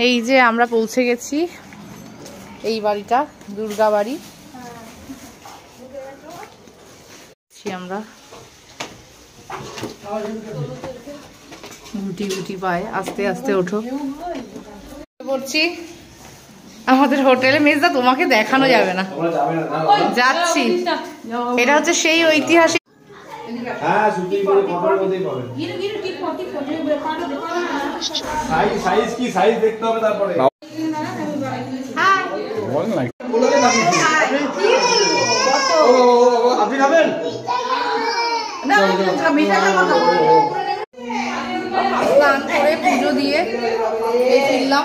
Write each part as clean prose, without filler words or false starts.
এই যে আমরা পৌঁছে গেছি, এই বাড়িটা দুর্গা বাড়ি। আমরা গুটি গুটি পায়ে আস্তে আস্তে ওঠো পড়ছি আমাদের হোটেলে। মেজদা তোমাকে দেখানো যাবে না, যাচ্ছি। এটা হচ্ছে সেই ঐতিহাসিক স্নান করে পুজো দিয়ে ফিরলাম।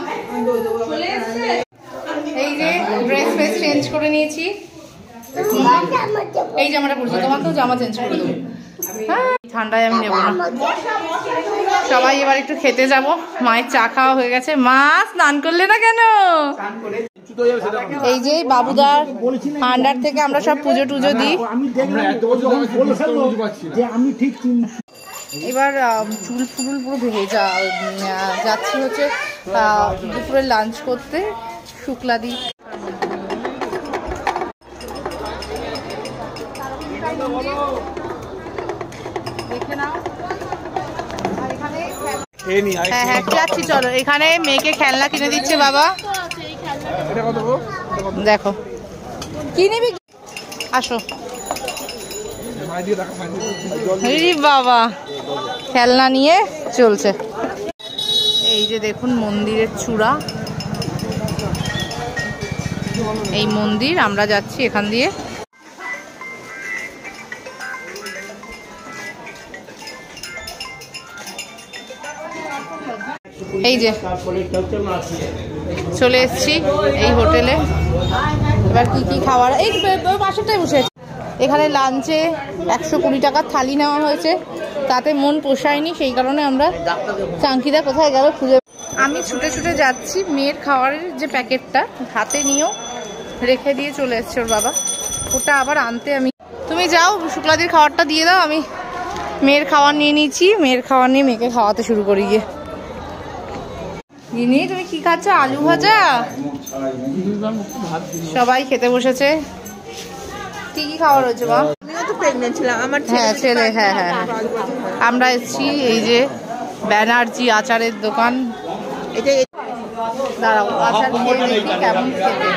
এই যে ড্রেস ফ্রেস চেঞ্জ করে নিয়েছি, এই জামাটা পরছি, তোমাকেও জামা চেঞ্জ করে দেবো। হ্যাঁ, ঠান্ডায় আমি নেবো না। সবাই এবার একটু খেতে যাব। মায়ের চা খাওয়া হয়ে গেছে। মা স্নান করলে না কেন? এই যে বাবুদার আন্ডার থেকে আমরা সব পুজো টুজো দিই। এবার চুল ফুল পুরো ভেজা যাচ্ছি হচ্ছে দুপুরে লাঞ্চ করতে শুক্লাদি। দেখে নাও, হ্যাঁ হ্যাঁ যাচ্ছি, চলো। এখানে মেয়েকে খেলনা কিনে দিচ্ছে বাবা। দেখো কি নিবি, আসো। বাবা খেলনা নিয়ে চলছে। এই যে দেখুন মন্দিরের চূড়া, এই মন্দির। আমরা যাচ্ছি এখান দিয়ে। এই যে চলে এসছি এই হোটেলে। এবার কি কি খাওয়ার, এই পাশেরটাই বসে আছে। এখানে লাঞ্চে 120 টাকার থালি নেওয়া হয়েছে, তাতে মন পোষায়নি, সেই কারণে আমরা চাঙ্কিদা কোথায় গেল খুঁজে। আমি ছুটে ছুটে যাচ্ছি, মেয়ের খাবারের যে প্যাকেটটা হাতে নিয়েও রেখে দিয়ে চলে এসছে ওর বাবা, ওটা আবার আনতে। আমি তুমি যাও শুক্লাদির খাবারটা দিয়ে দাও, আমি মেয়ের খাবার নিয়ে নিয়েছি। মেয়ের খাবার নিয়ে মেয়েকে খাওয়াতে শুরু করি গিয়ে। গিনি তুমি কি খাচ্ছ? আলু ভাজা। সবাই খেতে বসেছে। কি কি খাবার হয়েছে মা? হ্যাঁ ছেলে, হ্যাঁ হ্যাঁ হ্যাঁ। আমরা এসেছি এই যে ব্যানার্জি আচারের দোকান। দাঁড়াও আচার খেয়ে দেখি কেমন খেতে,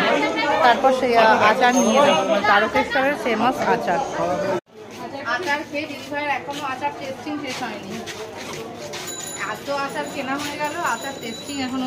তারপর সেই আচার নিয়ে যাবো। তারকেশ্বরের ফেমাস আচার। আচার খেয়ে দিদি ভাইয়ের এখনো আচার টেস্টিং শেষ হয়নি। এত আচার কেনা হয়ে গেল, আচার টেস্টিং এখনো